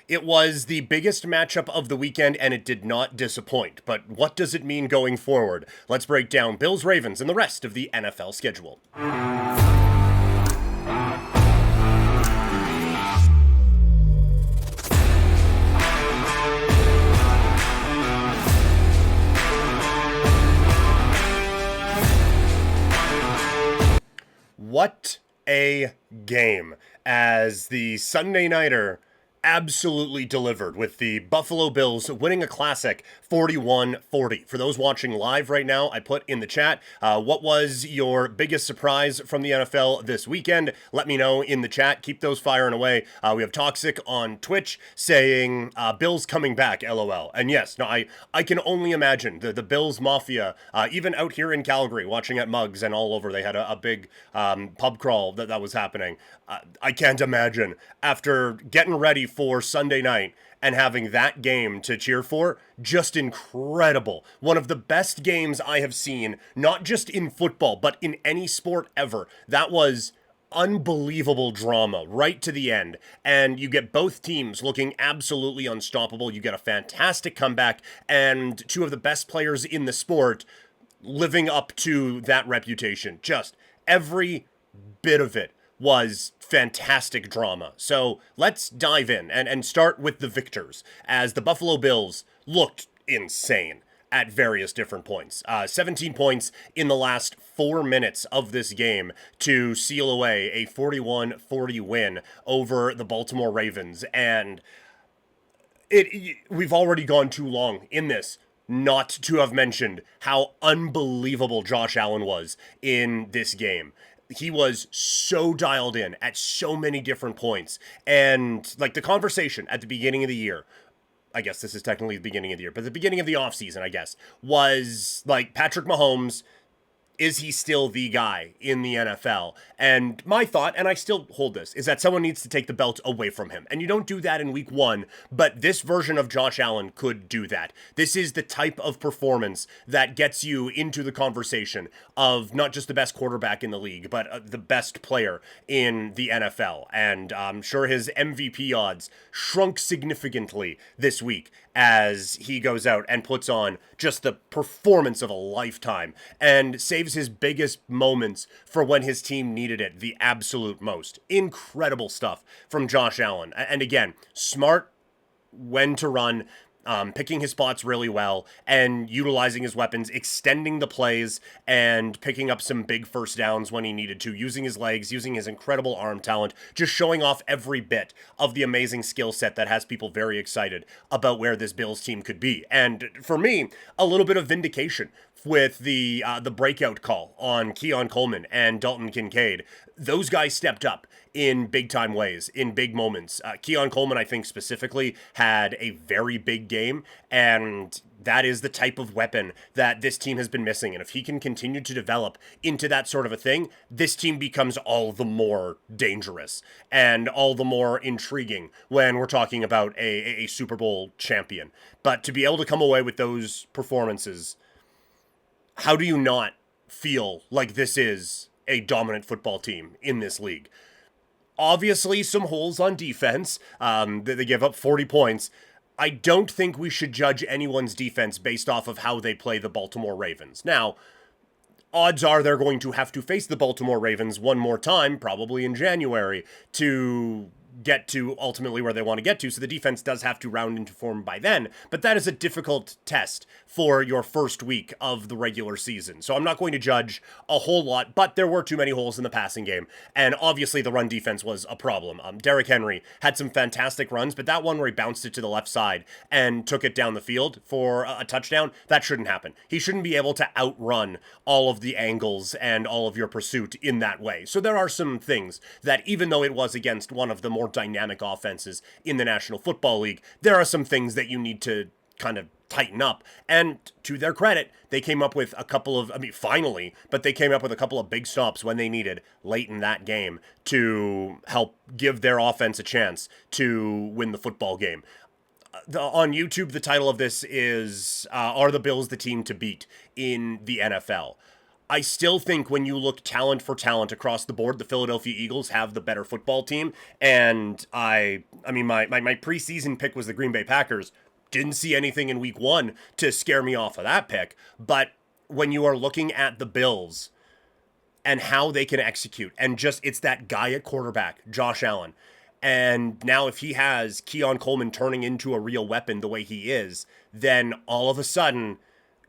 It was the biggest matchup of the weekend, and it did not disappoint. But what does it mean going forward? Let's break down Bills, Ravens, and the rest of the NFL schedule. What a game, as the Sunday Nighter absolutely delivered, with the Buffalo Bills winning a classic 41-40. For those watching live right now, I put in the chat, what was your biggest surprise from the NFL this weekend? Let me know in the chat. Keep those firing away. We have Toxic on Twitch saying, Bills coming back, LOL. And yes, no, I can only imagine the Bills Mafia, even out here in Calgary, watching at Mugs and all over. They had a big pub crawl that was happening. I can't imagine, after getting ready for Sunday night and having that game to cheer for, just incredible. One of the best games I have seen, not just in football, but in any sport ever. That was unbelievable drama right to the end, and you get both teams looking absolutely unstoppable. You get a fantastic comeback, and two of the best players in the sport living up to that reputation. Just every bit of it was fantastic drama. So let's dive in and start with the victors, as the Buffalo Bills looked insane at various different points. 17 points in the last 4 minutes of this game to seal away a 41-40 win over the Baltimore Ravens. And we've already gone too long in this not to have mentioned how unbelievable Josh Allen was in this game. He was so dialed in at so many different points. And like the conversation at the beginning of the year, I guess this is technically the beginning of the year, but the beginning of the offseason, I guess, was like, Patrick Mahomes, is he still the guy in the NFL? And my thought, and I still hold this, is that someone needs to take the belt away from him. And you don't do that in week one, but this version of Josh Allen could do that. This is the type of performance that gets you into the conversation of not just the best quarterback in the league, but the best player in the NFL. And I'm sure his MVP odds shrunk significantly this week as he goes out and puts on just the performance of a lifetime and saves his biggest moments for when his team needed it the absolute most. Incredible stuff from Josh Allen. And again, smart when to run, picking his spots really well and utilizing his weapons, extending the plays and picking up some big first downs when he needed to, using his legs, using his incredible arm talent, just showing off every bit of the amazing skill set that has people very excited about where this Bills team could be. And for me, a little bit of vindication with the breakout call on Keon, Coleman and Dalton, Kincaid. Those guys stepped up in big time ways, in big moments. Keon Coleman, I think specifically, had a very big game, and that is the type of weapon that this team has been missing. And if he can continue to develop into that sort of a thing, this team becomes all the more dangerous and all the more intriguing when we're talking about a Super Bowl champion. But to be able to come away with those performances, how do you not feel like this is a dominant football team in this league? Obviously, some holes on defense. They give up 40 points. I don't think we should judge anyone's defense based off of how they play the Baltimore Ravens. Now, odds are they're going to have to face the Baltimore Ravens one more time, probably in January, to get to ultimately where they want to get to, so the defense does have to round into form by then, but that is a difficult test for your first week of the regular season. So I'm not going to judge a whole lot, but there were too many holes in the passing game, and obviously the run defense was a problem. Derrick Henry had some fantastic runs, but that one where he bounced it to the left side and took it down the field for a touchdown, that shouldn't happen. He shouldn't be able to outrun all of the angles and all of your pursuit in that way. So there are some things that, even though it was against one of the more dynamic offenses in the National Football League, there are some things that you need to kind of tighten up. And to their credit, they came up with a couple of, finally, but they came up with a couple of big stops when they needed late in that game to help give their offense a chance to win the football game. On YouTube, the title of this is, Are the Bills the Team to Beat in the NFL? I still think when you look talent for talent across the board, the Philadelphia Eagles have the better football team. And I mean, my preseason pick was the Green Bay Packers. Didn't see anything in week one to scare me off of that pick. But when you are looking at the Bills and how they can execute, and just it's that guy at quarterback, Josh Allen. And now if he has Keon Coleman turning into a real weapon the way he is, then all of a sudden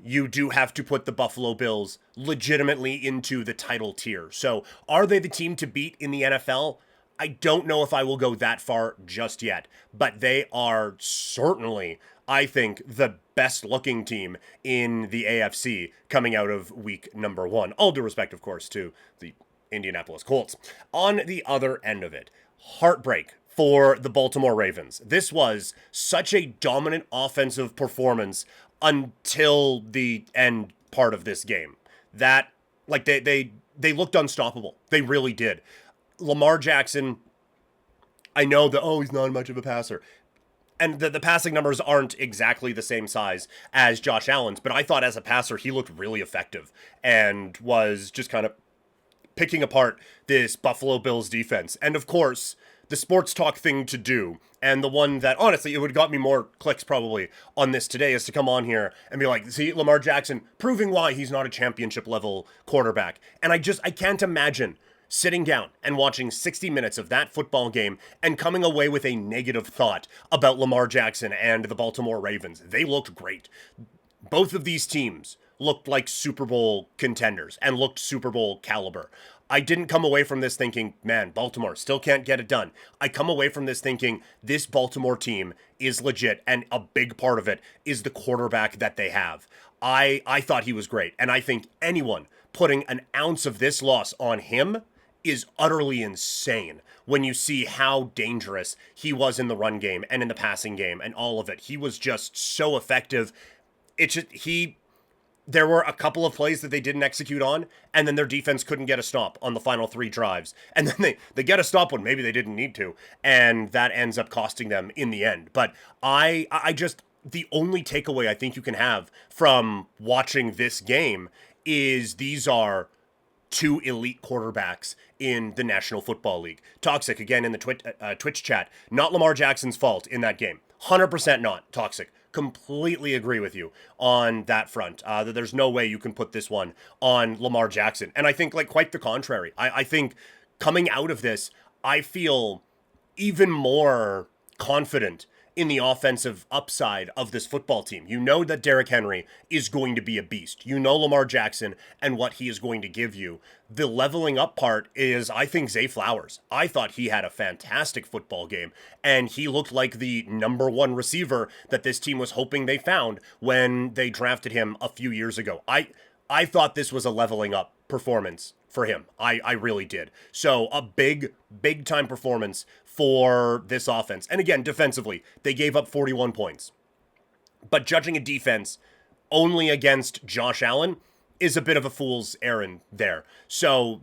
you do have to put the Buffalo Bills legitimately into the title tier. So are they the team to beat in the NFL? I don't know if I will go that far just yet, but they are certainly, I think, the best looking team in the AFC coming out of week number one. All due respect, of course, to the Indianapolis Colts. On the other end of it, heartbreak for the Baltimore Ravens. This was such a dominant offensive performance until the end part of this game. That, like, they looked unstoppable. They really did. Lamar Jackson, I know that, oh, he's not much of a passer. And the passing numbers aren't exactly the same size as Josh Allen's, but I thought as a passer, he looked really effective and was just kind of picking apart this Buffalo Bills defense. And of course, the sports talk thing to do, and the one that, honestly, it would have got me more clicks probably on this today, is to come on here and be like, see, Lamar Jackson proving why he's not a championship level quarterback. And I can't imagine sitting down and watching 60 minutes of that football game and coming away with a negative thought about Lamar Jackson and the Baltimore Ravens. They looked great. Both of these teams looked like Super Bowl contenders and looked Super Bowl caliber. I didn't come away from this thinking, man, Baltimore still can't get it done. I come away from this thinking this Baltimore team is legit, and a big part of it is the quarterback that they have. I thought he was great, and I think anyone putting an ounce of this loss on him is utterly insane when you see how dangerous he was in the run game and in the passing game and all of it. He was just so effective. There were a couple of plays that they didn't execute on, and then their defense couldn't get a stop on the final three drives. And then they get a stop when maybe they didn't need to, and that ends up costing them in the end. But the only takeaway I think you can have from watching this game is these are two elite quarterbacks in the National Football League. Toxic, again, in the Twitch chat. Not Lamar Jackson's fault in that game. 100% not. Toxic. Completely agree with you on that front. That there's no way you can put this one on Lamar Jackson. And I think, like, quite the contrary. I think coming out of this, I feel even more confident in the offensive upside of this football team. You know that Derrick Henry is going to be a beast. You know Lamar Jackson and what he is going to give you. The leveling up part is, I think, Zay Flowers. I thought he had a fantastic football game, and he looked like the number one receiver that this team was hoping they found when they drafted him a few years ago. I thought this was a leveling up performance for him. I really did. So a big time performance for this offense. And again, defensively, they gave up 41 points. But judging a defense only against Josh Allen is a bit of a fool's errand there. So,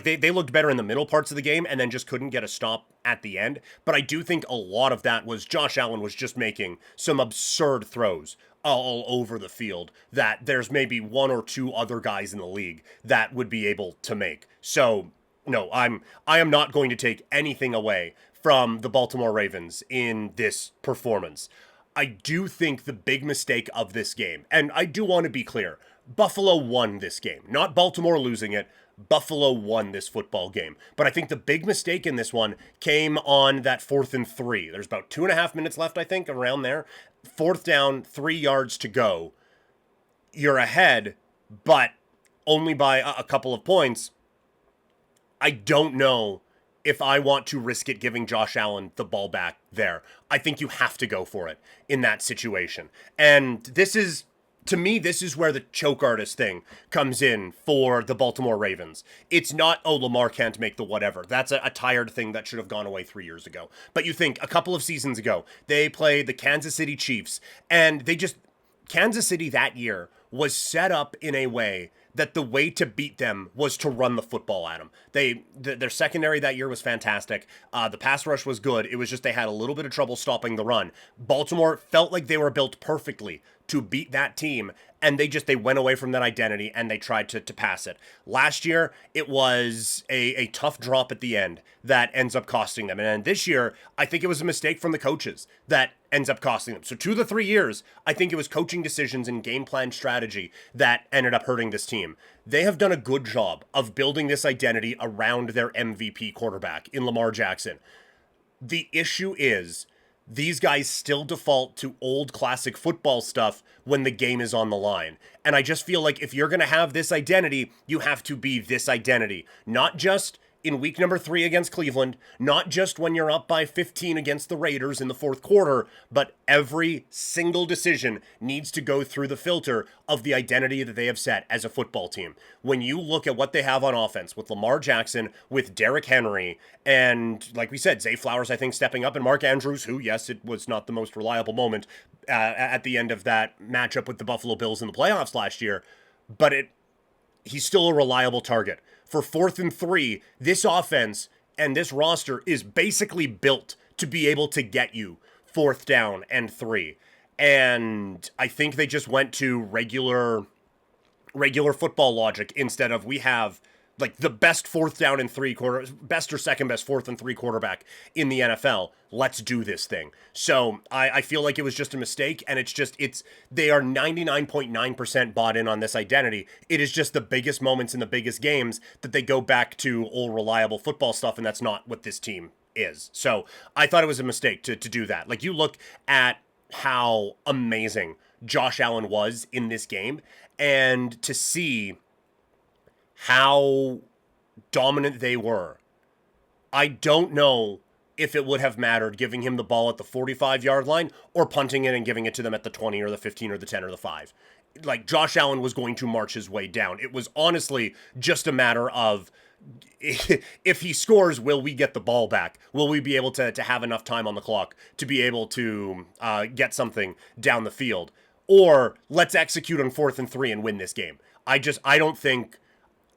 they looked better in the middle parts of the game and then just couldn't get a stop at the end. But I do think a lot of that was Josh Allen was just making some absurd throws all over the field that there's maybe one or two other guys in the league that would be able to make. So, no, I am not going to take anything away from the Baltimore Ravens in this performance. I do think the big mistake of this game, and I do want to be clear, Buffalo won this game, not Baltimore losing it. Buffalo won this football game. But I think the big mistake in this one came on that 4th and 3. There's about 2.5 minutes left, I think, around there. 4th down, 3 yards to go. You're ahead, but only by a couple of points. I don't know if I want to risk it giving Josh Allen the ball back there. I think you have to go for it in that situation. And to me, this is where the choke artist thing comes in for the Baltimore Ravens. It's not, oh, Lamar can't make the whatever. That's a tired thing that should have gone away 3 years ago. But you think, a couple of seasons ago, they played the Kansas City Chiefs, and Kansas City that year was set up in a way that the way to beat them was to run the football at them. Their secondary that year was fantastic. The pass rush was good. It was just they had a little bit of trouble stopping the run. Baltimore felt like they were built perfectly to beat that team, and they went away from that identity and they tried to pass it. Last year, it was a tough drop at the end that ends up costing them. And then this year, I think it was a mistake from the coaches that ends up costing them. So 2 of the 3 years, I think it was coaching decisions and game plan strategy that ended up hurting this team. They have done a good job of building this identity around their MVP quarterback in Lamar Jackson. The issue is these guys still default to old classic football stuff when the game is on the line. And I just feel like if you're going to have this identity, you have to be this identity. Not just in week number 3 against Cleveland, not just when you're up by 15 against the Raiders in the fourth quarter, but every single decision needs to go through the filter of the identity that they have set as a football team. When you look at what they have on offense with Lamar Jackson, with Derrick Henry, and like we said, Zay Flowers, I think, stepping up, and Mark Andrews, who, yes, it was not the most reliable moment at the end of that matchup with the Buffalo Bills in the playoffs last year, but he's still a reliable target. For 4th and 3, this offense and this roster is basically built to be able to get you 4th down and 3. And I think they just went to regular football logic instead of we have like the best 4th down and 3 best or second best 4th and 3 quarterback in the NFL. Let's do this thing. So I feel like it was just a mistake, and they are 99.9% bought in on this identity. It is just the biggest moments in the biggest games that they go back to old reliable football stuff, and that's not what this team is. So I thought it was a mistake to do that. Like, you look at how amazing Josh Allen was in this game, and to see how dominant they were, I don't know if it would have mattered giving him the ball at the 45-yard line or punting it and giving it to them at the 20 or the 15 or the 10 or the 5. Like, Josh Allen was going to march his way down. It was honestly just a matter of, if he scores, will we get the ball back? Will we be able to have enough time on the clock to be able to get something down the field? Or let's execute on 4th and 3 and win this game. I don't think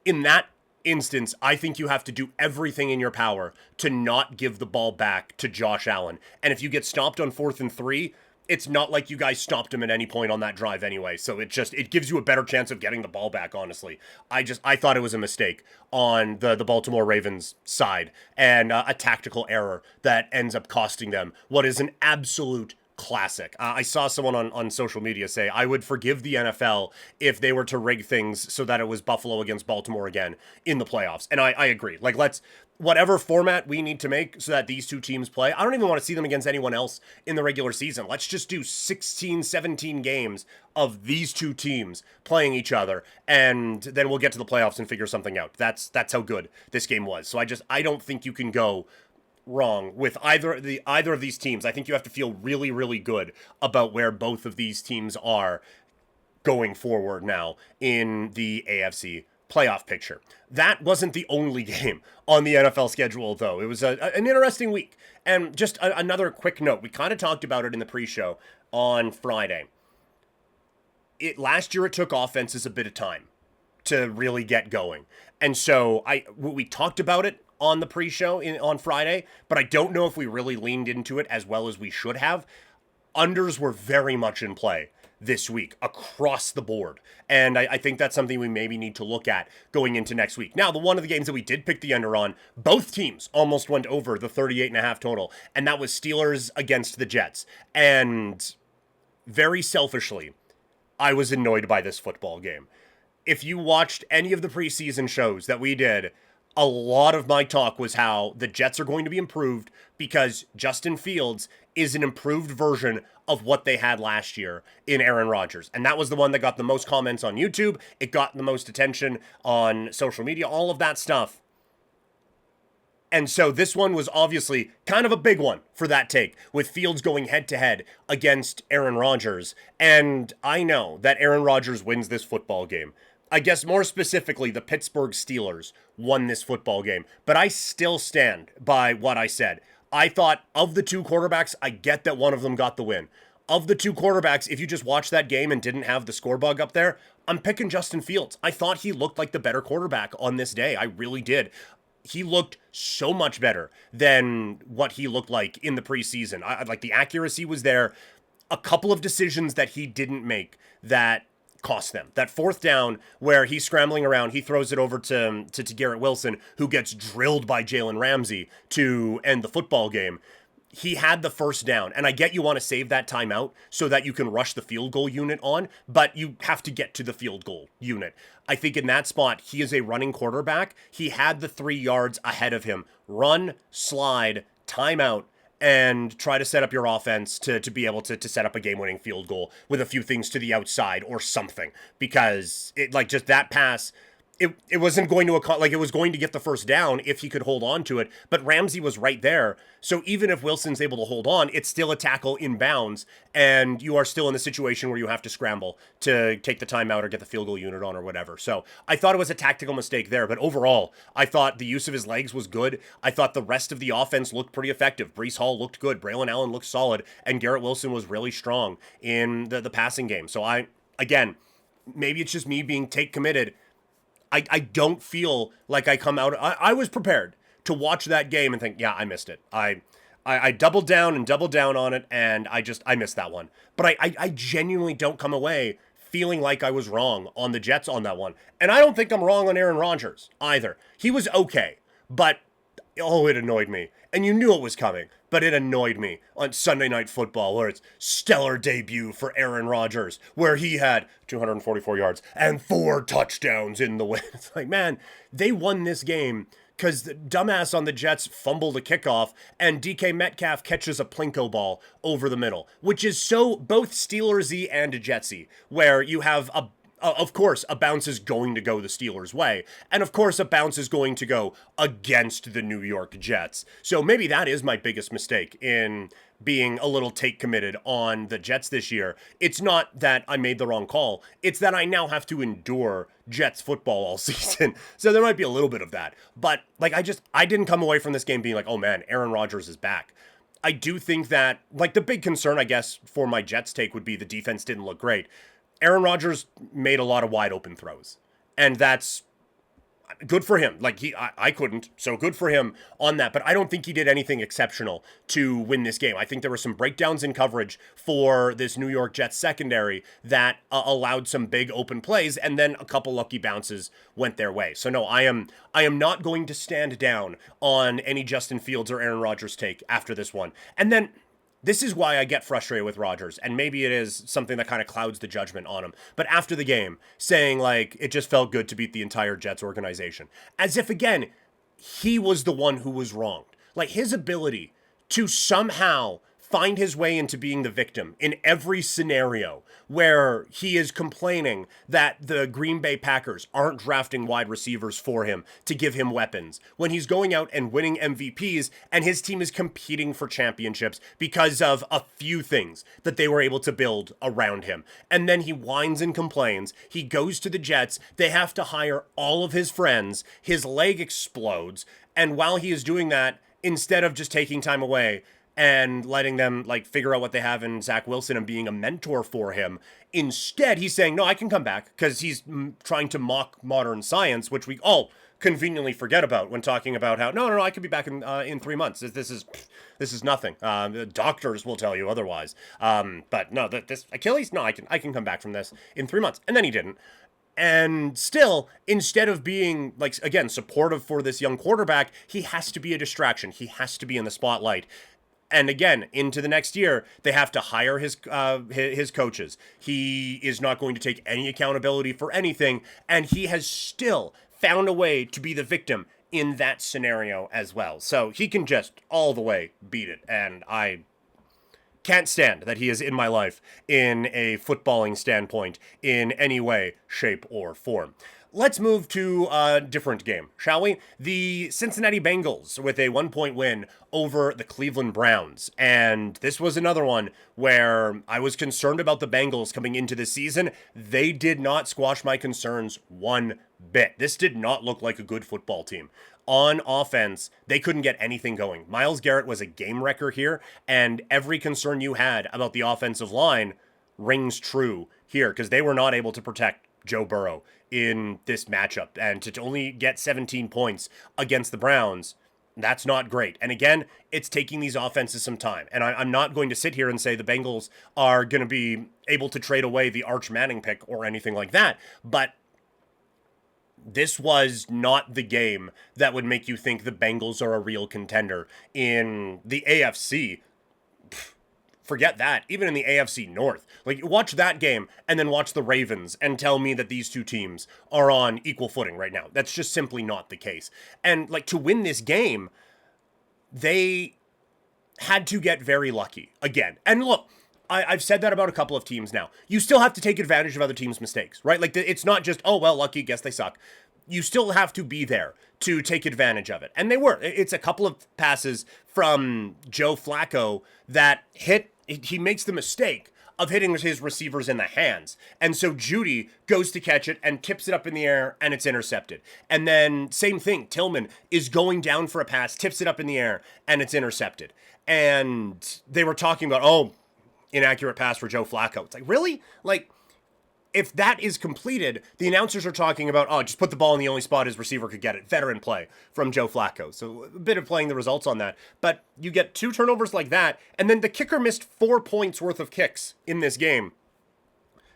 in that instance, I think you have to do everything in your power to not give the ball back to Josh Allen. And if you get stopped on 4th and 3, it's not like you guys stopped him at any point on that drive anyway. So it gives you a better chance of getting the ball back, honestly. I thought it was a mistake on the Baltimore Ravens side, and a tactical error that ends up costing them what is an absolute classic. I saw someone on social media say, I would forgive the NFL if they were to rig things so that it was Buffalo against Baltimore again in the playoffs. And I agree. Like, whatever format we need to make so that these two teams play, I don't even want to see them against anyone else in the regular season. Let's just do 16, 17 games of these two teams playing each other, and then we'll get to the playoffs and figure something out. That's how good this game was. So I don't think you can go wrong with either of these teams. I think you have to feel really, really good about where both of these teams are going forward now in the AFC playoff picture. That wasn't the only game on the NFL schedule, though. It was an interesting week. And just another quick note, we kind of talked about it in the pre-show on Friday. Last year it took offenses a bit of time to really get going. And so we talked about it on the pre-show on Friday, but I don't know if we really leaned into it as well as we should have. Unders were very much in play this week across the board, and I think that's something we maybe need to look at going into next week. Now, one of the games that we did pick the under on, both teams almost went over the 38.5 total, and that was Steelers against the Jets. And very selfishly, I was annoyed by this football game. If you watched any of the preseason shows that we did, a lot of my talk was how the Jets are going to be improved because Justin Fields is an improved version of what they had last year in Aaron Rodgers. And that was the one that got the most comments on YouTube. It got the most attention on social media, all of that stuff. And so this one was obviously kind of a big one for that take, with Fields going head-to-head against Aaron Rodgers. And I know that Aaron Rodgers wins this football game. I guess more specifically, the Pittsburgh Steelers won this football game. But I still stand by what I said. I thought of the two quarterbacks, I get that one of them got the win. Of the two quarterbacks, if you just watched that game and didn't have the score bug up there, I'm picking Justin Fields. I thought he looked like the better quarterback on this day. I really did. He looked so much better than what he looked like in the preseason. Like, the accuracy was there. a couple of decisions that he didn't make that cost them. That fourth down where he's scrambling around, he throws it over to Garrett Wilson, who gets drilled by Jalen Ramsey to end the football game. He had the first down, and I get you want to save that timeout so that you can rush the field goal unit on, but you have to get to the field goal unit. I think in that spot, he is a running quarterback. He had the 3 yards ahead of him. Run, slide, timeout, and try to set up your offense to be able to set up a game-winning field goal with a few things to the outside or something. Because it like just that pass, it wasn't going to it was going to get the first down if he could hold on to it, but Ramsey was right there. So even if Wilson's able to hold on, it's still a tackle in bounds, and you are still in the situation where you have to scramble to take the timeout or get the field goal unit on or whatever. So I thought it was a tactical mistake there, but overall, I thought the use of his legs was good. I thought the rest of the offense looked pretty effective. Breece Hall looked good. Braylon Allen looked solid, and Garrett Wilson was really strong in the passing game. So again, maybe it's just me being take committed. I don't feel like I come out. I was prepared to watch that game and think, yeah, I missed it. I doubled down and doubled down on it, and I missed that one. But I genuinely don't come away feeling like I was wrong on the Jets on that one. And I don't think I'm wrong on Aaron Rodgers either. He was okay, but it annoyed me. And you knew it was coming, but it annoyed me on Sunday Night Football, where it's stellar debut for Aaron Rodgers, where he had 244 yards and 4 touchdowns in the win. It's like, man, they won this game because the dumbass on the Jets fumbled a kickoff and DK Metcalf catches a Plinko ball over the middle, which is so both Steelersy and Jetsy, where you have of course, a bounce is going to go the Steelers' way. And of course, a bounce is going to go against the New York Jets. So maybe that is my biggest mistake in being a little take committed on the Jets this year. It's not that I made the wrong call. It's that I now have to endure Jets football all season. So there might be a little bit of that. But I didn't come away from this game being like, oh man, Aaron Rodgers is back. I do think that, the big concern, I guess, for my Jets take would be the defense didn't look great. Aaron Rodgers made a lot of wide open throws, and that's good for him. I couldn't, so good for him on that. But I don't think he did anything exceptional to win this game. I think there were some breakdowns in coverage for this New York Jets secondary that allowed some big open plays, and then a couple lucky bounces went their way. So no, I am not going to stand down on any Justin Fields or Aaron Rodgers take after this one. And then this is why I get frustrated with Rodgers, and maybe it is something that kind of clouds the judgment on him. But after the game, saying it just felt good to beat the entire Jets organization. As if, again, he was the one who was wronged. His ability to somehow find his way into being the victim in every scenario where he is complaining that the Green Bay Packers aren't drafting wide receivers for him to give him weapons, when he's going out and winning MVPs and his team is competing for championships because of a few things that they were able to build around him. And then he whines and complains. He goes to the Jets. They have to hire all of his friends. His leg explodes. And while he is doing that, instead of just taking time away and letting them figure out what they have in Zach Wilson and being a mentor for him, instead he's saying, no, I can come back, because he's trying to mock modern science, which we all conveniently forget about when talking about how, no, I could be back in 3 months. This is nothing. The doctors will tell you otherwise. But no, this Achilles, no, I can come back from this in 3 months. And then he didn't. And still, instead of being, again, supportive for this young quarterback, he has to be a distraction. He has to be in the spotlight. And again, into the next year, they have to hire his coaches. He is not going to take any accountability for anything, and he has still found a way to be the victim in that scenario as well. So he can just all the way beat it, and I can't stand that he is in my life in a footballing standpoint in any way, shape, or form. Let's move to a different game, shall we? The Cincinnati Bengals with a 1-point win over the Cleveland Browns. And this was another one where I was concerned about the Bengals coming into the season. They did not squash my concerns one bit. This did not look like a good football team. On offense, they couldn't get anything going. Myles Garrett was a game wrecker here, and every concern you had about the offensive line rings true here, because they were not able to protect Joe Burrow in this matchup. And to only get 17 points against the Browns, That's not great. And again, it's taking these offenses some time. And I'm not going to sit here and say the Bengals are going to be able to trade away the Arch Manning pick or anything like that. But this was not the game that would make you think the Bengals are a real contender in the AFC. Forget that. Even in the AFC North. Like, watch that game and then watch the Ravens and tell me that these two teams are on equal footing right now. That's just simply not the case. And, like, to win this game, they had to get very lucky again. And look, I've said that about a couple of teams now. You still have to take advantage of other teams' mistakes, right? Like, it's not just, oh, well, lucky, guess they suck. You still have to be there to take advantage of it. And they were. It's a couple of passes from Joe Flacco that he makes the mistake of hitting his receivers in the hands. And so Judy goes to catch it and tips it up in the air, and it's intercepted. And then same thing, Tillman is going down for a pass, tips it up in the air, and it's intercepted. And they were talking about, oh, inaccurate pass for Joe Flacco. It's like, really? Like, if that is completed, the announcers are talking about, oh, just put the ball in the only spot his receiver could get it. Veteran play from Joe Flacco. So a bit of playing the results on that. But you get 2 turnovers like that, and then the kicker missed 4 points worth of kicks in this game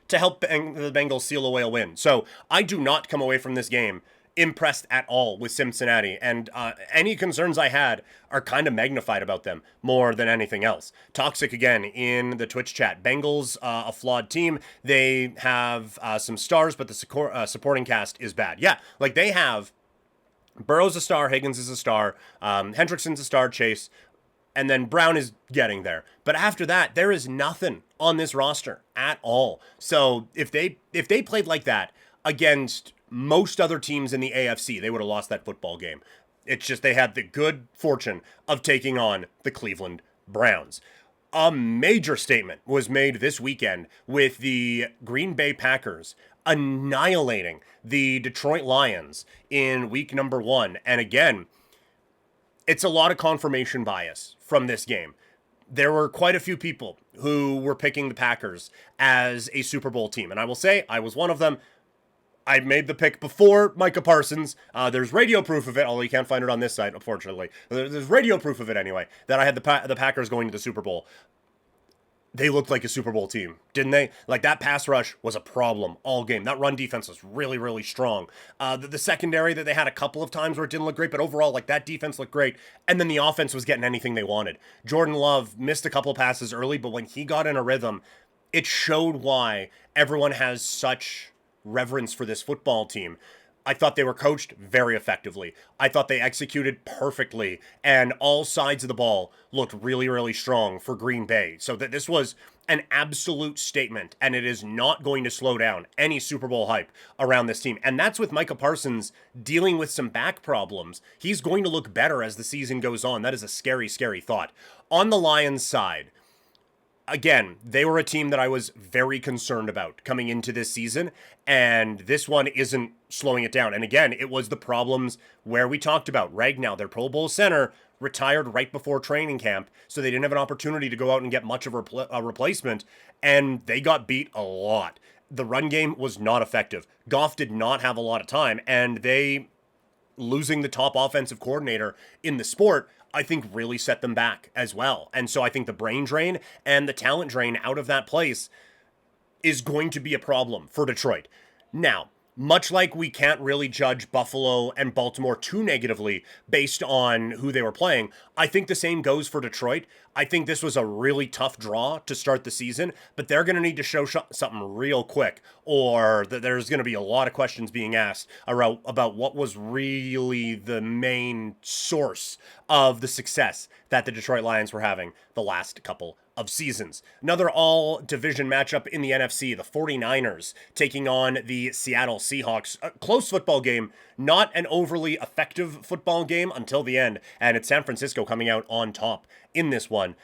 to help the Bengals seal away a win. So I do not come away from this game impressed at all with Cincinnati, and any concerns I had are kind of magnified about them more than anything else. Toxic again in the Twitch chat. Bengals, a flawed team. They have some stars, but the supporting cast is bad. Yeah, like they have Burrow's a star, Higgins is a star, Hendrickson's a star, Chase, and then Brown is getting there. But after that, there is nothing on this roster at all. So if they played like that against most other teams in the AFC, they would have lost that football game. It's just they had the good fortune of taking on the Cleveland Browns. A major statement was made this weekend with the Green Bay Packers annihilating the Detroit Lions in week number 1. And again, it's a lot of confirmation bias from this game. There were quite a few people who were picking the Packers as a Super Bowl team. And I will say, I was one of them. I made the pick before Micah Parsons. There's radio proof of it, although you can't find it on this site, unfortunately. There's radio proof of it anyway, that I had the Packers going to the Super Bowl. They looked like a Super Bowl team, didn't they? Like, that pass rush was a problem all game. That run defense was really, really strong. The secondary that they had a couple of times where it didn't look great, but overall, like, that defense looked great. And then the offense was getting anything they wanted. Jordan Love missed a couple of passes early, but when he got in a rhythm, it showed why everyone has such reverence for this football team. I thought they were coached very effectively. I thought they executed perfectly, and all sides of the ball looked really, really strong for Green Bay. So that this was an absolute statement, and it is not going to slow down any Super Bowl hype around this team. And that's with Micah Parsons dealing with some back problems. He's going to look better as the season goes on. That is a scary, scary thought. On the Lions side, again, they were a team that I was very concerned about coming into this season, and this one isn't slowing it down. And again, it was the problems where we talked about. Ragnow, their Pro Bowl center, retired right before training camp, so they didn't have an opportunity to go out and get much of a replacement, and they got beat a lot. The run game was not effective. Goff did not have a lot of time, and they, losing the top offensive coordinator in the sport, I think really set them back as well. And so I think the brain drain and the talent drain out of that place is going to be a problem for Detroit. Now, much like we can't really judge Buffalo and Baltimore too negatively based on who they were playing, I think the same goes for Detroit. I think this was a really tough draw to start the season, but they're going to need to show something real quick, or there's going to be a lot of questions being asked about what was really the main source of the success that the Detroit Lions were having the last couple of seasons. Another all-division matchup in the NFC, the 49ers taking on the Seattle Seahawks. A close football game, not an overly effective football game until the end, and it's San Francisco coming out on top in this one.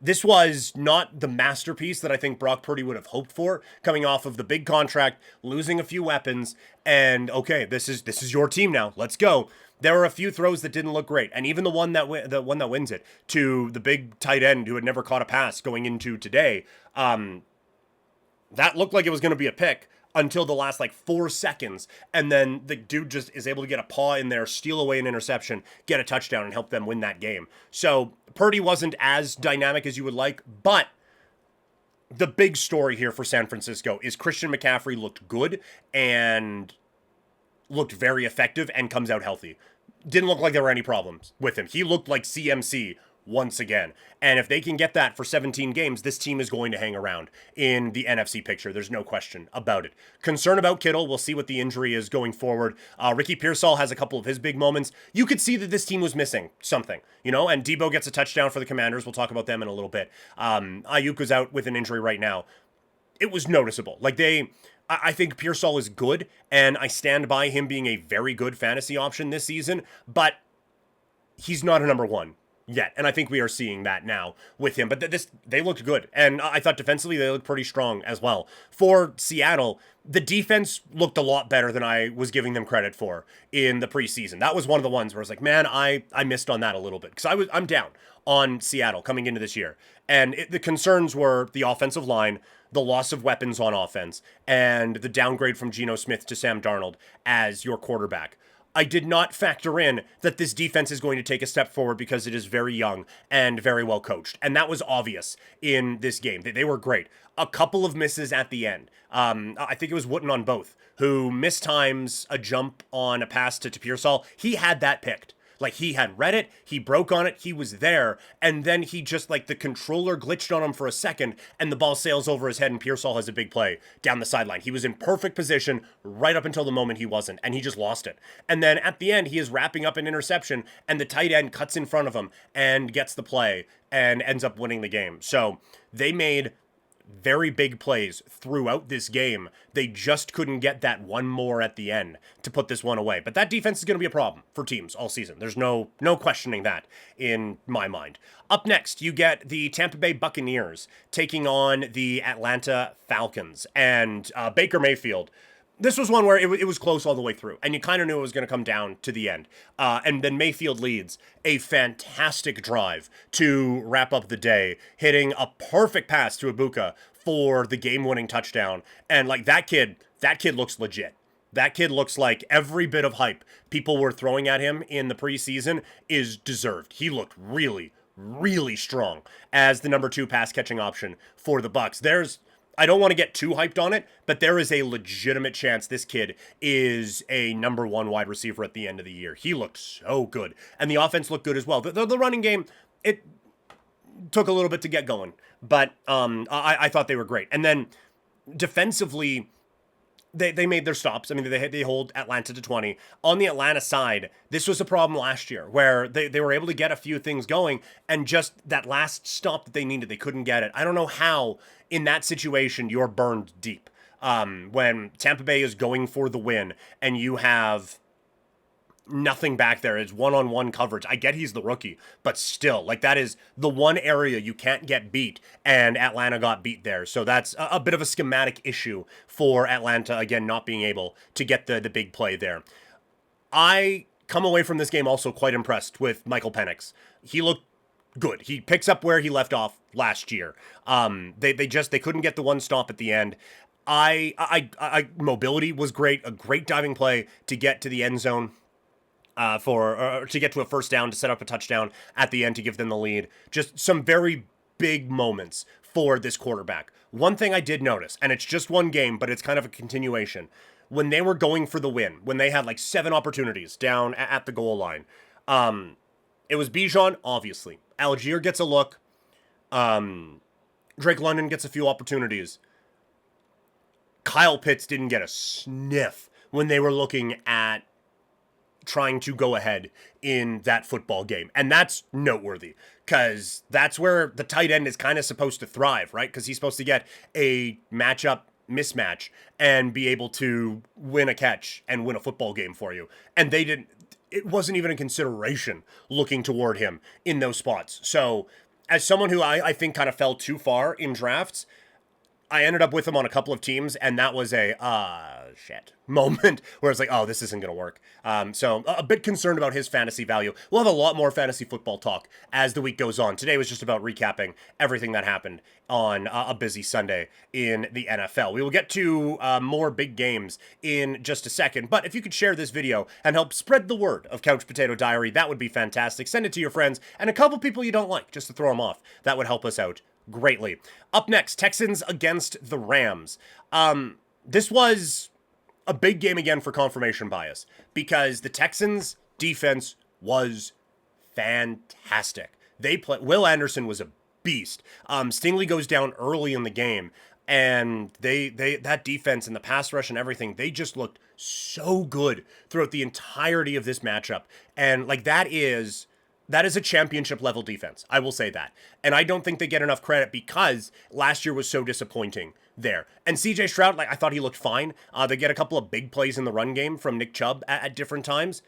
This was not the masterpiece that I think Brock Purdy would have hoped for, coming off of the big contract, losing a few weapons, and okay, this is your team now. Let's go. There were a few throws that didn't look great, and even the one that wins it to the big tight end who had never caught a pass going into today, that looked like it was going to be a pick. until the last like 4 seconds. And then the dude just is able to get a paw in there, steal away an interception, get a touchdown, and help them win that game. So Purdy wasn't as dynamic as you would like, but the big story here for San Francisco is Christian McCaffrey looked good and looked very effective and comes out healthy. Didn't look like there were any problems with him. He looked like CMC once again. And if they can get that for 17 games, this team is going to hang around in the NFC picture. There's no question about it. Concern about Kittle. We'll see what the injury is going forward. Ricky Pearsall has a couple of his big moments. You could see that this team was missing something, and Debo gets a touchdown for the Commanders. We'll talk about them in a little bit. Ayuk is out with an injury right now. It was noticeable. I think Pearsall is good, and I stand by him being a very good fantasy option this season, but he's not a number one yet, and I think we are seeing that now with him. But they looked good, and I thought defensively they looked pretty strong as well. For Seattle, the defense looked a lot better than I was giving them credit for in the preseason. That was one of the ones where I was like, man, I missed on that a little bit, because I'm down on Seattle coming into this year. And the concerns were the offensive line, the loss of weapons on offense, and the downgrade from Geno Smith to Sam Darnold as your quarterback. I did not factor in that this defense is going to take a step forward because it is very young and very well coached. And that was obvious in this game. They were great. A couple of misses at the end. I think it was Wooten on both, who mistimes a jump on a pass to Pearsall. He had that picked. He had read it, he broke on it, he was there, and then he just, the controller glitched on him for a second, and the ball sails over his head, and Pearsall has a big play down the sideline. He was in perfect position right up until the moment he wasn't, and he just lost it. And then at the end, he is wrapping up an interception, and the tight end cuts in front of him and gets the play and ends up winning the game. So they made very big plays throughout this game. They just couldn't get that one more at the end to put this one away. But that defense is going to be a problem for teams all season. There's no questioning that in my mind. Up next, you get the Tampa Bay Buccaneers taking on the Atlanta Falcons. And Baker Mayfield, this was one where it was close all the way through, and you kind of knew it was going to come down to the end. And then Mayfield leads a fantastic drive to wrap up the day, hitting a perfect pass to Ibuka for the game-winning touchdown. And that kid looks legit. That kid looks like every bit of hype people were throwing at him in the preseason is deserved. He looked really, really strong as the number 2 pass-catching option for the Bucs. I don't want to get too hyped on it, but there is a legitimate chance this kid is a number 1 wide receiver at the end of the year. He looked so good. And the offense looked good as well. The running game, it took a little bit to get going, but I thought they were great. And then defensively, they made their stops. I mean, they hold Atlanta to 20. On the Atlanta side, this was a problem last year where they were able to get a few things going, and just that last stop that they needed, they couldn't get it. I don't know how in that situation you're burned deep. When Tampa Bay is going for the win and you have nothing back there. It's one-on-one coverage. I get he's the rookie, but still, that is the one area you can't get beat, and Atlanta got beat there. So that's a bit of a schematic issue for Atlanta, again, not being able to get the big play there. I come away from this game also quite impressed with Michael Penix. He looked good. He picks up where he left off last year. They couldn't get the one stop at the end. Mobility was great, a great diving play to get to the end zone. To get to a first down, to set up a touchdown at the end to give them the lead. Just some very big moments for this quarterback. One thing I did notice, and it's just one game, but it's kind of a continuation. When they were going for the win, when they had 7 opportunities down at the goal line, it was Bijan, obviously. Algier gets a look. Drake London gets a few opportunities. Kyle Pitts didn't get a sniff when they were looking at trying to go ahead in that football game. And that's noteworthy, because that's where the tight end is kind of supposed to thrive, right? Because he's supposed to get a mismatch and be able to win a catch and win a football game for you. And they didn't. It wasn't even a consideration looking toward him in those spots. So as someone who I think kind of fell too far in drafts, I ended up with him on a couple of teams, and that was a shit moment where it's like, oh, this isn't going to work. So a bit concerned about his fantasy value. We'll have a lot more fantasy football talk as the week goes on. Today was just about recapping everything that happened on a busy Sunday in the NFL. We will get to more big games in just a second, but if you could share this video and help spread the word of Couch Potato Diary, that would be fantastic. Send it to your friends and a couple people you don't like, just to throw them off. That would help us out greatly. Up next, Texans against the Rams. This was a big game again for confirmation bias because the Texans defense was fantastic. Will Anderson was a beast. Stingley goes down early in the game, and they that defense and the pass rush and everything, they just looked so good throughout the entirety of this matchup. And like that is a championship level defense. I will say that. And I don't think they get enough credit because last year was so disappointing there. And CJ Stroud, like I thought he looked fine. They get a couple of big plays in the run game from Nick Chubb at different times.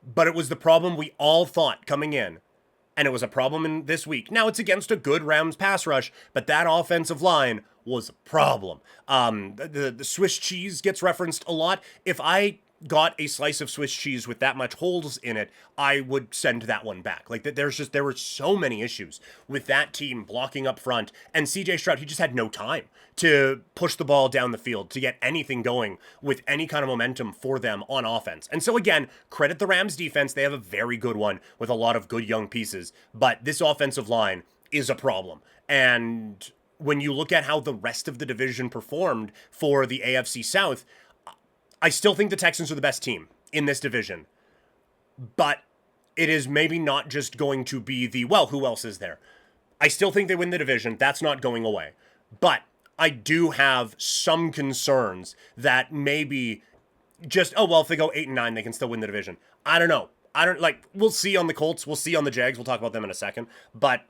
But it was the problem we all thought coming in. And it was a problem in this week. Now it's against a good Rams pass rush, but that offensive line was a problem. The Swiss cheese gets referenced a lot. If I got a slice of Swiss cheese with that much holes in it, I would send that one back. Like there were so many issues with that team blocking up front, and CJ Stroud, he just had no time to push the ball down the field, to get anything going with any kind of momentum for them on offense. And so again, credit the Rams defense. They have a very good one with a lot of good young pieces, but this offensive line is a problem. And when you look at how the rest of the division performed for the AFC South, I still think the Texans are the best team in this division, but it is maybe not just going to be who else is there? I still think they win the division. That's not going away. But I do have some concerns that maybe just, if they go 8-9, they can still win the division. I don't know. We'll see on the Colts. We'll see on the Jags. We'll talk about them in a second. But,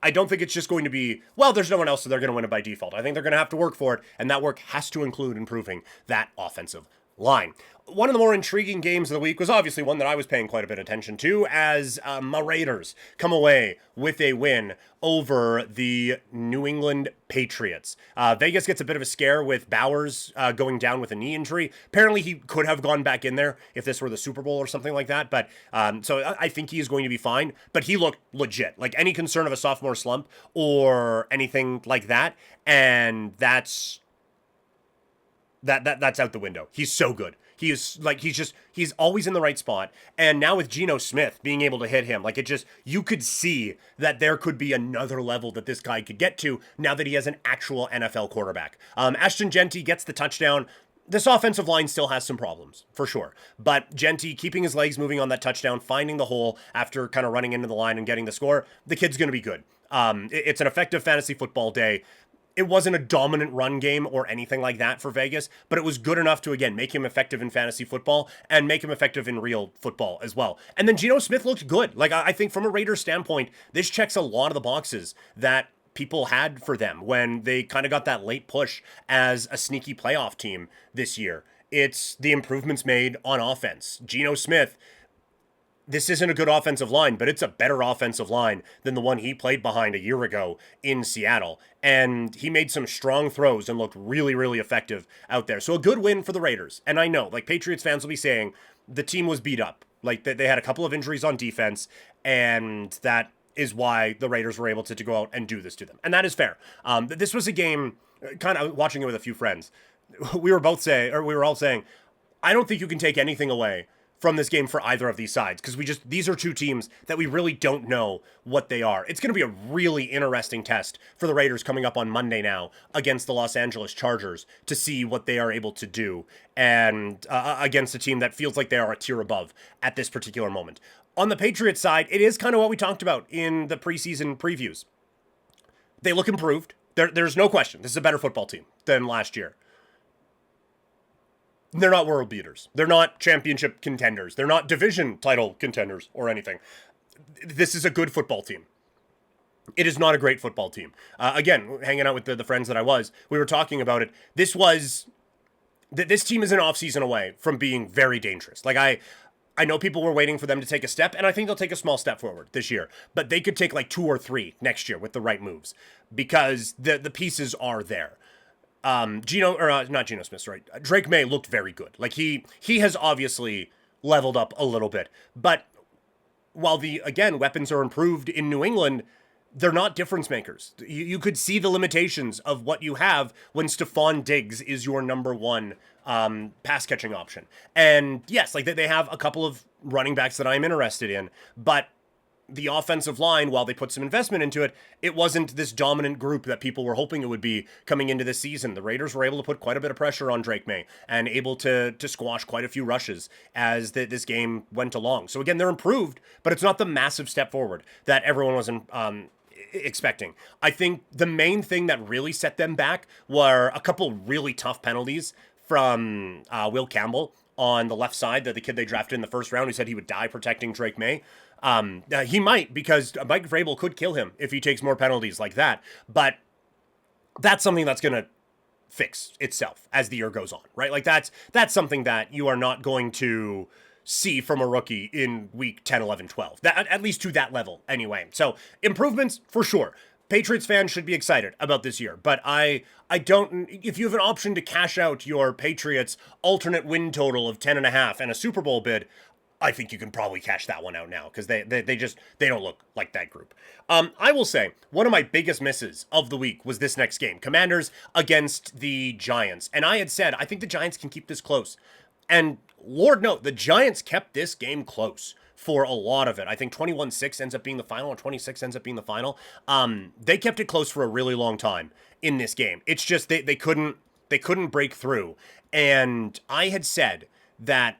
I don't think it's just going to be, there's no one else, so they're going to win it by default. I think they're going to have to work for it, and that work has to include improving that offensive line. One of the more intriguing games of the week was obviously one that I was paying quite a bit of attention to as my Raiders come away with a win over the New England Patriots. Vegas gets a bit of a scare with Bowers going down with a knee injury. Apparently he could have gone back in there if this were the Super Bowl or something like that. But so I think he is going to be fine. But he looked legit. Like any concern of a sophomore slump or anything like that. And that's out the window. He's so good. He's always in the right spot. And now with Geno Smith being able to hit him, you could see that there could be another level that this guy could get to now that he has an actual NFL quarterback. Ashton Genty gets the touchdown. This offensive line still has some problems, for sure. But Genty keeping his legs moving on that touchdown, finding the hole after kind of running into the line and getting the score, the kid's going to be good. It's an effective fantasy football day. It wasn't a dominant run game or anything like that for Vegas, but it was good enough to, again, make him effective in fantasy football and make him effective in real football as well. And then Geno Smith looked good. I think from a Raiders standpoint, this checks a lot of the boxes that people had for them when they kind of got that late push as a sneaky playoff team this year. It's the improvements made on offense. Geno Smith, this isn't a good offensive line, but it's a better offensive line than the one he played behind a year ago in Seattle. And he made some strong throws and looked really, really effective out there. So a good win for the Raiders. And I know, Patriots fans will be saying the team was beat up. They had a couple of injuries on defense, and that is why the Raiders were able to go out and do this to them. And that is fair. This was a game, kind of watching it with a few friends. We were all saying, I don't think you can take anything away from this game for either of these sides, because these are two teams that we really don't know what they are. It's going to be a really interesting test for the Raiders coming up on Monday now against the Los Angeles Chargers to see what they are able to do, and against a team that feels like they are a tier above at this particular moment. On the Patriots side, it is kind of what we talked about in the preseason previews. They look improved. There's no question. This is a better football team than last year. They're not world beaters. They're not championship contenders. They're not division title contenders or anything. This is a good football team. It is not a great football team. Again, hanging out with the friends that we were talking about it. This team is an offseason away from being very dangerous. I know people were waiting for them to take a step, and I think they'll take a small step forward this year. But they could take like 2 or 3 next year with the right moves because the pieces are there. Not Geno Smith, right? Drake May looked very good. Like he has obviously leveled up a little bit. But while weapons are improved in New England, they're not difference makers. You could see the limitations of what you have when Stephon Diggs is your number one pass catching option. And yes, like they have a couple of running backs that I'm interested in, but the offensive line, while they put some investment into it, it wasn't this dominant group that people were hoping it would be coming into this season. The Raiders were able to put quite a bit of pressure on Drake May and able to squash quite a few rushes as this game went along. So again, they're improved, but it's not the massive step forward that everyone was expecting. I think the main thing that really set them back were a couple really tough penalties from Will Campbell on the left side, the kid they drafted in the first round who said he would die protecting Drake May. He might, because Mike Vrabel could kill him if he takes more penalties like that. But that's something that's going to fix itself as the year goes on, right? Like that's something that you are not going to see from a rookie in week 10, 11, 12. That, at least to that level anyway. So improvements for sure. Patriots fans should be excited about this year, but I don't, if you have an option to cash out your Patriots alternate win total of 10.5 and a Super Bowl bid, I think you can probably cash that one out now because they don't look like that group. I will say one of my biggest misses of the week was this next game, Commanders against the Giants. And I had said, I think the Giants can keep this close. And Lord no, the Giants kept this game close for a lot of it. I think 21-6 ends up being the final, or 26 ends up being the final. They kept it close for a really long time in this game. It's just they couldn't break through. And I had said that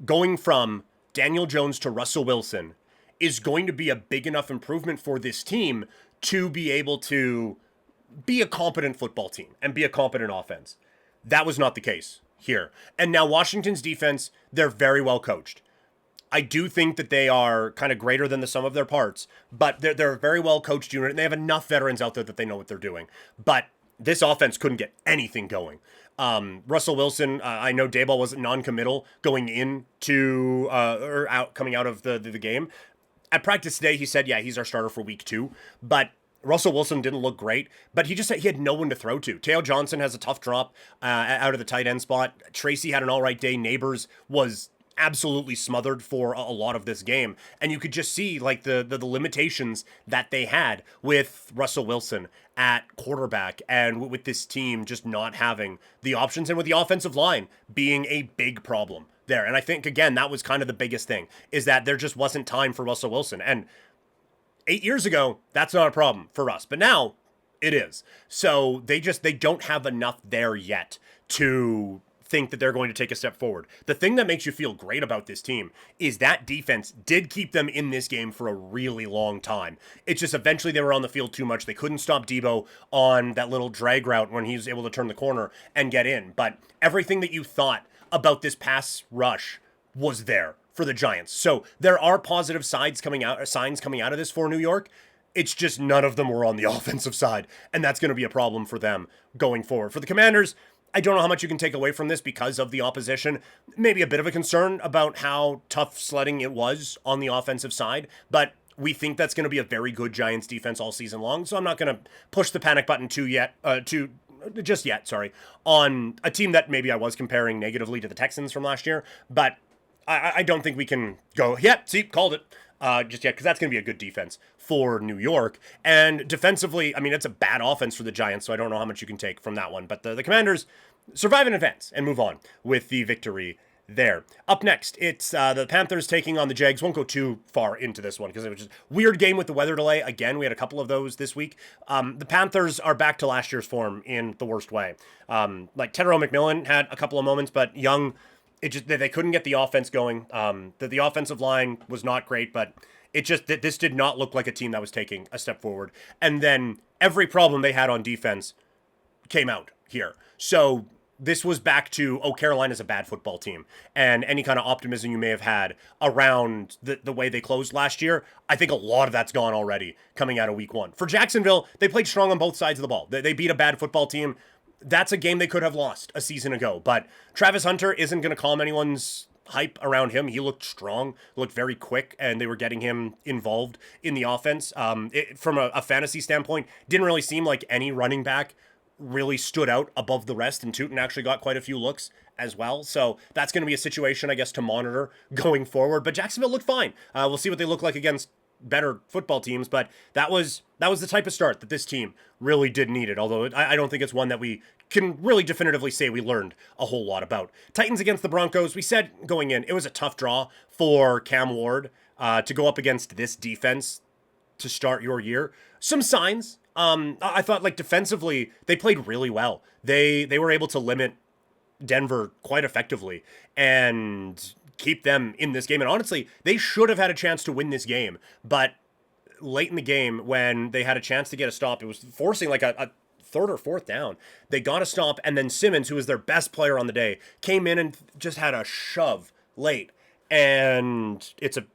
going from Daniel Jones to Russell Wilson is going to be a big enough improvement for this team to be able to be a competent football team and be a competent offense. That was not the case here. And now Washington's defense, they're very well coached. I do think that they are kind of greater than the sum of their parts, but they're a very well coached unit, and they have enough veterans out there that they know what they're doing. But this offense couldn't get anything going. Russell Wilson, I know Daboll wasn't non-committal going into coming out of the game. At practice today, he said, yeah, he's our starter for week 2, but Russell Wilson didn't look great, but he just said he had no one to throw to. Teo Johnson has a tough drop out of the tight end spot. Tracy had an all right day. Neighbors was absolutely smothered for a lot of this game. And you could just see like the limitations that they had with Russell Wilson at quarterback and with this team just not having the options and with the offensive line being a big problem there. And I think, again, that was kind of the biggest thing, is that there just wasn't time for Russell Wilson. And 8 years ago, that's not a problem for us. But now it is. So they don't have enough there yet to think that they're going to take a step forward. The thing that makes you feel great about this team is that defense did keep them in this game for a really long time. It's just eventually they were on the field too much. They couldn't stop Debo on that little drag route when he was able to turn the corner and get in. But everything that you thought about this pass rush was there for the Giants. So there are positive signs coming out of this for New York. It's just none of them were on the offensive side, and that's going to be a problem for them going forward. For the Commanders, I don't know how much you can take away from this because of the opposition. Maybe a bit of a concern about how tough sledding it was on the offensive side, but we think that's going to be a very good Giants defense all season long, so I'm not going to push the panic button just yet, on a team that maybe I was comparing negatively to the Texans from last year, but I don't think we can go, called it, just yet, because that's going to be a good defense for New York. And defensively, I mean, it's a bad offense for the Giants, so I don't know how much you can take from that one. But the Commanders survive in advance and move on with the victory there. Up next, it's the Panthers taking on the Jags. Won't go too far into this one because it was just a weird game with the weather delay. Again, we had a couple of those this week. The Panthers are back to last year's form in the worst way. Like Tedero McMillan had a couple of moments, but Young, they couldn't get the offense going. The offensive line was not great, but it just that this did not look like a team that was taking a step forward. And then every problem they had on defense came out here. So this was back to, Carolina's a bad football team. And any kind of optimism you may have had around the way they closed last year, I think a lot of that's gone already coming out of week 1. For Jacksonville, they played strong on both sides of the ball. They beat a bad football team. That's a game they could have lost a season ago. But Travis Hunter isn't going to calm anyone's hype around him. He looked strong, looked very quick, and they were getting him involved in the offense. From a fantasy standpoint, didn't really seem like any running back really stood out above the rest, and Tootin actually got quite a few looks as well. So that's going to be a situation, I guess, to monitor going forward. But Jacksonville looked fine. We'll see what they look like against better football teams, but that was the type of start that this team really did need it, although I don't think it's one that we can really definitively say we learned a whole lot about. Titans against the Broncos, we said going in, it was a tough draw for Cam Ward to go up against this defense to start your year. Some signs. I thought, like, defensively, they played really well. They were able to limit Denver quite effectively and keep them in this game. And honestly, they should have had a chance to win this game. But late in the game, when they had a chance to get a stop, it was forcing like a third or fourth down. They got a stop, and then Simmons, who was their best player on the day, came in and just had a shove late. And it's a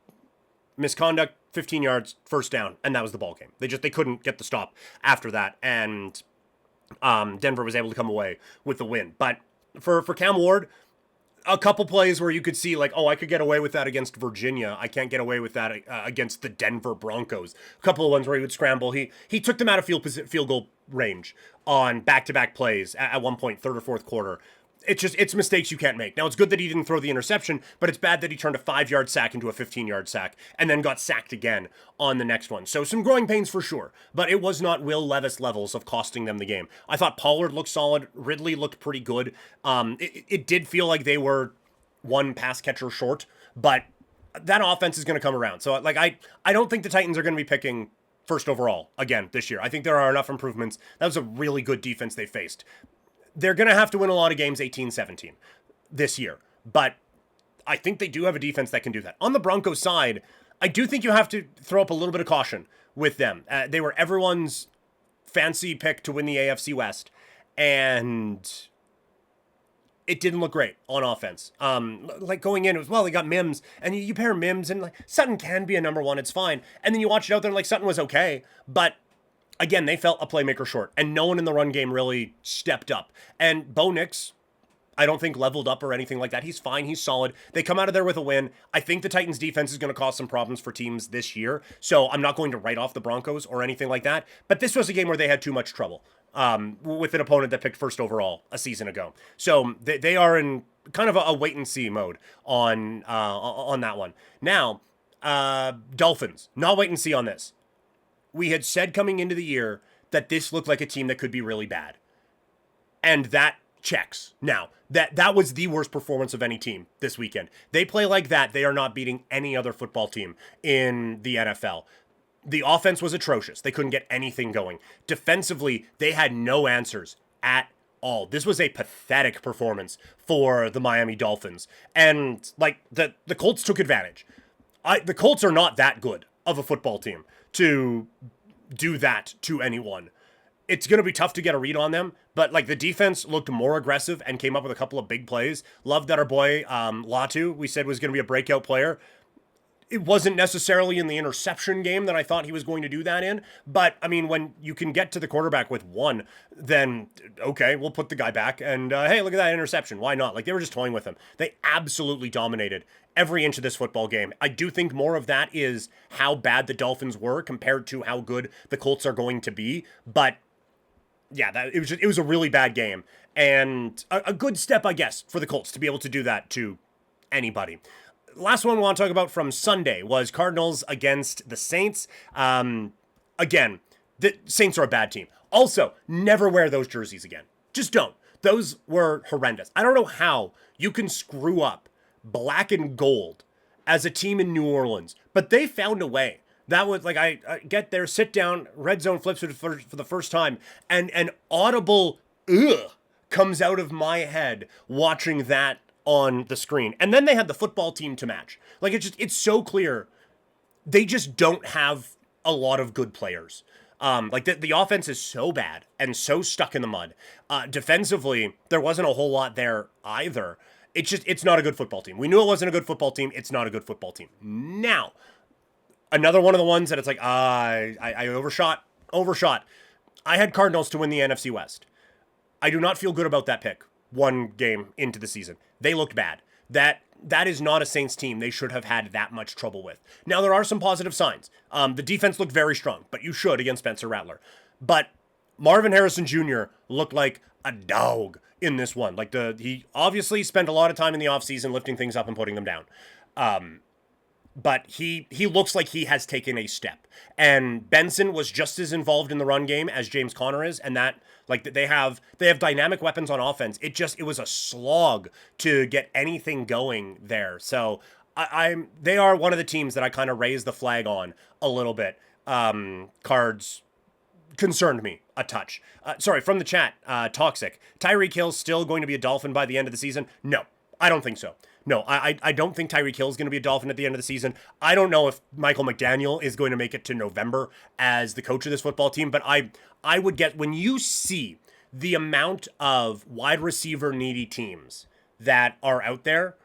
misconduct, 15 yards, first down, and that was the ball game. They couldn't get the stop after that, and Denver was able to come away with the win. But for Cam Ward, a couple plays where you could see, like, oh, I could get away with that against Virginia. I can't get away with that against the Denver Broncos. A couple of ones where he would scramble. He took them out of field goal range on back-to-back plays at one point, third or fourth quarter. It's mistakes you can't make. Now, it's good that he didn't throw the interception, but it's bad that he turned a 5-yard sack into a 15-yard sack and then got sacked again on the next one. So some growing pains for sure, but it was not Will Levis levels of costing them the game. I thought Pollard looked solid. Ridley looked pretty good. It did feel like they were one pass catcher short, but that offense is going to come around. So, like, I don't think the Titans are going to be picking first overall again this year. I think there are enough improvements. That was a really good defense they faced. They're going to have to win a lot of games 18-17 this year, but I think they do have a defense that can do that. On the Broncos side, I do think you have to throw up a little bit of caution with them. They were everyone's fancy pick to win the AFC West, and it didn't look great on offense. Like going in, it was, well, they got Mims, and you pair Mims, and like Sutton can be a number one, it's fine. And then you watch it out there, and like Sutton was okay, but again, they felt a playmaker short, and no one in the run game really stepped up. And Bo Nix, I don't think leveled up or anything like that. He's fine. He's solid. They come out of there with a win. I think the Titans defense is going to cause some problems for teams this year. So I'm not going to write off the Broncos or anything like that. But this was a game where they had too much trouble with an opponent that picked first overall a season ago. So they are in kind of a wait and see mode on that one. Now, Dolphins, not wait and see on this. We had said coming into the year that this looked like a team that could be really bad. And that checks. Now, that was the worst performance of any team this weekend. They play like that, they are not beating any other football team in the NFL. The offense was atrocious. They couldn't get anything going. Defensively, they had no answers at all. This was a pathetic performance for the Miami Dolphins. And, like, the Colts took advantage. The Colts are not that good of a football team to do that to anyone. It's going to be tough to get a read on them, but like the defense looked more aggressive and came up with a couple of big plays. Loved that our boy Latu, we said was going to be a breakout player. It wasn't necessarily in the interception game that I thought he was going to do that in, but I mean, when you can get to the quarterback with one, then okay, we'll put the guy back and hey, look at that interception. Why not? Like they were just toying with him. They absolutely dominated every inch of this football game. I do think more of that is how bad the Dolphins were compared to how good the Colts are going to be, but yeah, it was a really bad game and a good step, I guess, for the Colts to be able to do that to anybody. Last one we want to talk about from Sunday was Cardinals against the Saints. Again, the Saints are a bad team. Also, never wear those jerseys again. Just don't. Those were horrendous. I don't know how you can screw up black and gold as a team in New Orleans, but they found a way. That was like, I get there, sit down, red zone flips for the first time, and an audible ugh comes out of my head watching that on the screen. And then they had the football team to match. Like it's so clear they just don't have a lot of good players. Like the offense is so bad and so stuck in the mud. Defensively, there wasn't a whole lot there either. It's not a good football team. We knew it wasn't a good football team. It's not a good football team. Now, another one of the ones that it's like, I overshot. I had Cardinals to win the NFC West. I do not feel good about that pick one game into the season. They looked bad. That that is not a Saints team they should have had that much trouble with. Now, there are some positive signs. The defense looked very strong, but you should against Spencer Rattler. But Marvin Harrison Jr. looked like a dog in this one. Like, he obviously spent a lot of time in the offseason lifting things up and putting them down. But he looks like he has taken a step. And Benson was just as involved in the run game as James Conner is, and that, like, they have dynamic weapons on offense. It was a slog to get anything going there. So they are one of the teams that I kind of raised the flag on a little bit. Cards concerned me a touch. Sorry, from the chat, Toxic. Tyreek Hill's still going to be a Dolphin by the end of the season? No, I don't think so. No, I don't think Tyreek Hill is going to be a Dolphin at the end of the season. I don't know if Michael McDaniel is going to make it to November as the coach of this football team, but I would get, when you see the amount of wide receiver needy teams that are out there,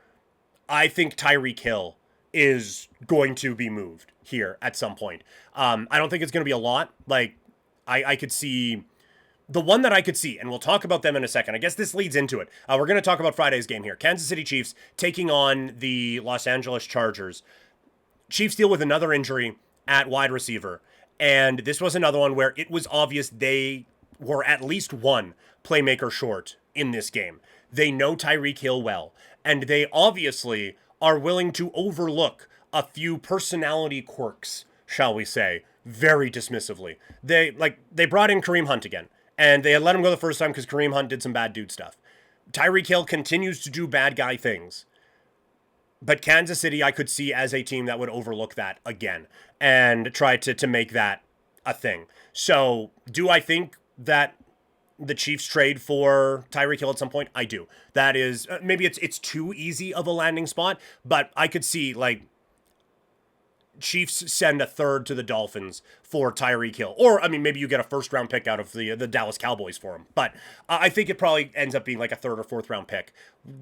I think Tyreek Hill is going to be moved here at some point. I don't think it's going to be a lot. Like, I could see... The one that I could see, and we'll talk about them in a second. I guess this leads into it. We're going to talk about Friday's game here. Kansas City Chiefs taking on the Los Angeles Chargers. Chiefs deal with another injury at wide receiver. And this was another one where it was obvious they were at least one playmaker short in this game. They know Tyreek Hill well. And they obviously are willing to overlook a few personality quirks, shall we say, very dismissively. They brought in Kareem Hunt again. And they had let him go the first time because Kareem Hunt did some bad dude stuff. Tyreek Hill continues to do bad guy things. But Kansas City, I could see as a team that would overlook that again and try to make that a thing. So, do I think that the Chiefs trade for Tyreek Hill at some point? I do. That is, maybe it's too easy of a landing spot, but I could see, like, Chiefs send a third to the Dolphins for Tyreek Hill. Or, I mean, maybe you get a first-round pick out of the Dallas Cowboys for him. But I think it probably ends up being like a third or fourth-round pick,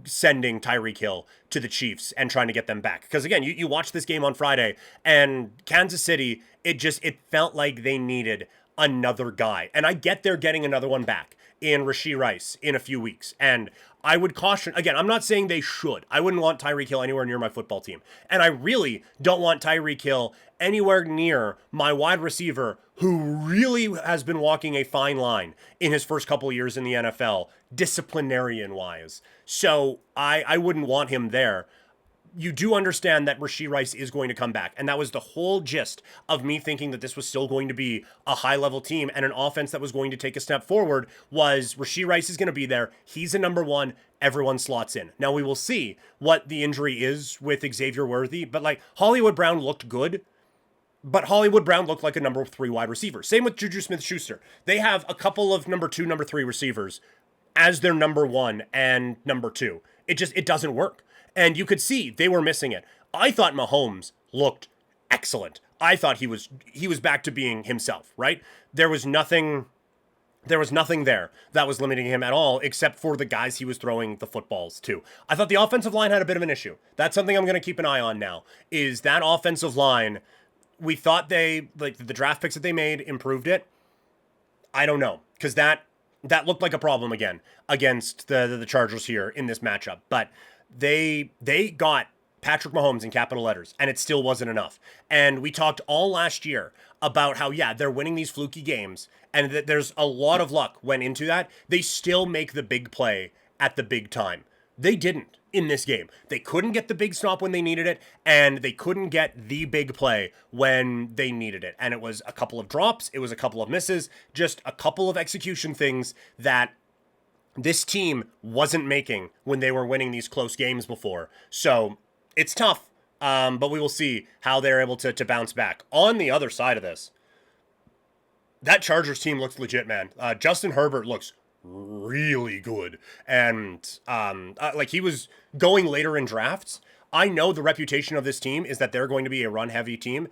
sending Tyreek Hill to the Chiefs and trying to get them back. Because, again, you watch this game on Friday, and Kansas City, it felt like they needed another guy. And I get they're getting another one back in Rashee Rice in a few weeks. And I would caution, again, I'm not saying they should. I wouldn't want Tyreek Hill anywhere near my football team. And I really don't want Tyreek Hill anywhere near my wide receiver who really has been walking a fine line in his first couple of years in the NFL, disciplinarian-wise. So I wouldn't want him there. You do understand that Rashee Rice is going to come back. And that was the whole gist of me thinking that this was still going to be a high-level team and an offense that was going to take a step forward was Rashee Rice is going to be there. He's a number one. Everyone slots in. Now, we will see what the injury is with Xavier Worthy. But, like, Hollywood Brown looked good. But Hollywood Brown looked like a number 3 wide receiver. Same with Juju Smith-Schuster. They have a couple of number 2, number 3 receivers as their number 1 and number 2. It doesn't work. And you could see they were missing it. I thought Mahomes looked excellent. I thought he was back to being himself, right? There was nothing there that was limiting him at all, except for the guys he was throwing the footballs to. I thought the offensive line had a bit of an issue. That's something I'm going to keep an eye on now, is that offensive line. We thought the draft picks that they made improved it. I don't know, because that looked like a problem again against the Chargers here in this matchup. But they got Patrick Mahomes in capital letters, and it still wasn't enough. And we talked all last year about how, yeah, they're winning these fluky games, and that there's a lot of luck went into that. They still make the big play at the big time. They didn't in this game. They couldn't get the big stop when they needed it, and they couldn't get the big play when they needed it. And it was a couple of drops, it was a couple of misses, just a couple of execution things that this team wasn't making when they were winning these close games before. So it's tough, but we will see how they're able to bounce back. On the other side of this, that Chargers team looks legit, man. Justin Herbert looks really good. And like he was going later in drafts. I know the reputation of this team is that they're going to be a run-heavy team.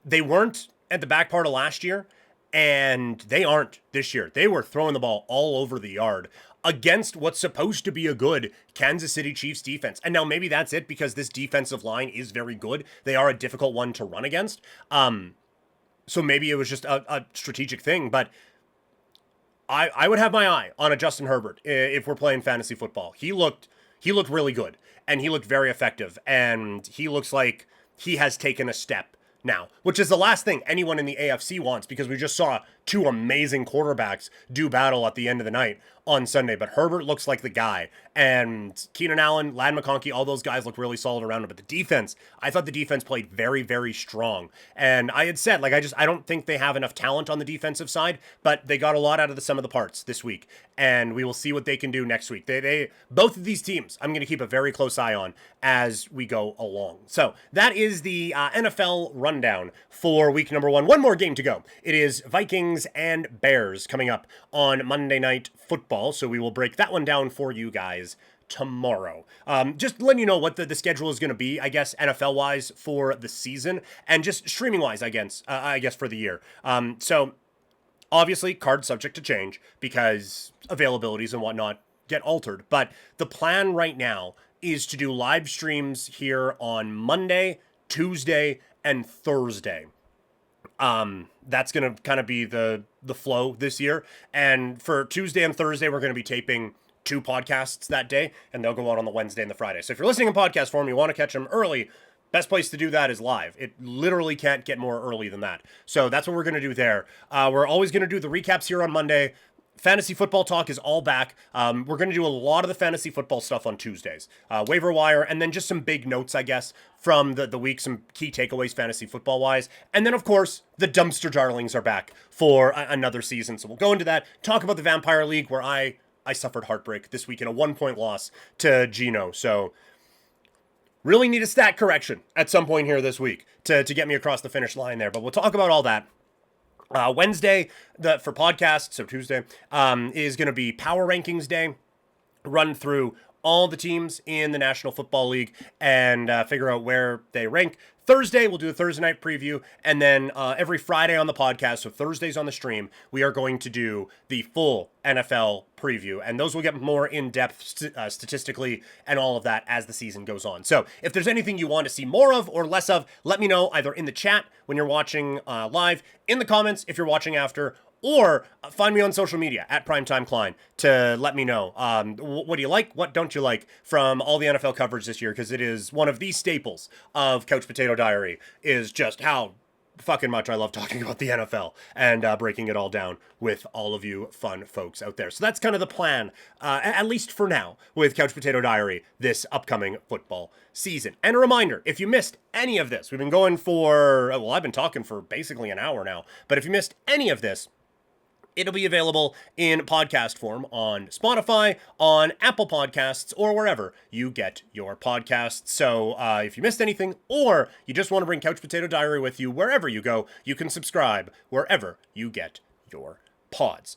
They weren't at the back part of last year, and they aren't this year. They were throwing the ball all over the yard against what's supposed to be a good Kansas City Chiefs defense. And now maybe that's it because this defensive line is very good. They are a difficult one to run against. So maybe it was just a strategic thing, but I would have my eye on a Justin Herbert if we're playing fantasy football. He looked he looked really good, and he looked very effective, and he looks like he has taken a step now, which is the last thing anyone in the AFC wants, because we just saw two amazing quarterbacks do battle at the end of the night on Sunday. But Herbert looks like the guy, and Keenan Allen, Ladd McConkey, all those guys look really solid around him. But the defense, I thought the defense played very, very strong. And I had said, like, I don't think they have enough talent on the defensive side, but they got a lot out of the sum of the parts this week, and we will see what they can do next week. They both of these teams, I'm going to keep a very close eye on as we go along. So that is the NFL rundown for week number 1. One more game to go. It is Vikings and Bears coming up on Monday Night Football, so we will break that one down for you guys tomorrow. Just letting you know what the schedule is going to be, I guess, NFL-wise for the season, and just streaming-wise, I guess, for the year. So obviously, card subject to change because availabilities and whatnot get altered. But the plan right now is to do live streams here on Monday, Tuesday, and Thursday. That's going to kind of be the flow this year. And for Tuesday and Thursday, we're going to be taping 2 podcasts that day, and they'll go out on the Wednesday and the Friday. So if you're listening in podcast form, you want to catch them early, best place to do that is live. It literally can't get more early than that. So that's what we're going to do there. We're always going to do the recaps here on Monday. Fantasy football talk is all back. We're going to do a lot of the fantasy football stuff on Tuesdays. Waiver wire, and then just some big notes, I guess, from the week, some key takeaways fantasy football-wise. And then, of course, the dumpster darlings are back for another season. So we'll go into that, talk about the Vampire League, where I suffered heartbreak this week in a 1-point loss to Gino. So really need a stat correction at some point here this week to get me across the finish line there. But we'll talk about all that. Wednesday, for podcasts, so Tuesday, is going to be Power Rankings Day. Run through all the teams in the National Football League and figure out where they rank. Thursday, we'll do a Thursday night preview, and then every Friday on the podcast, so Thursdays on the stream, we are going to do the full NFL preview, and those will get more in-depth statistically and all of that as the season goes on. So if there's anything you want to see more of or less of, let me know either in the chat when you're watching live, in the comments if you're watching after, or find me on social media at Primetime Klein to let me know what do you like, what don't you like from all the NFL coverage this year, because it is one of the staples of Couch Potato Diary, is just how fucking much I love talking about the NFL and breaking it all down with all of you fun folks out there. So that's kind of the plan, at least for now, with Couch Potato Diary this upcoming football season. And a reminder, if you missed any of this, we've been going for, well, I've been talking for basically an hour now, but if you missed any of this, it'll be available in podcast form on Spotify, on Apple Podcasts, or wherever you get your podcasts. So if you missed anything, or you just want to bring Couch Potato Diary with you wherever you go, you can subscribe wherever you get your pods.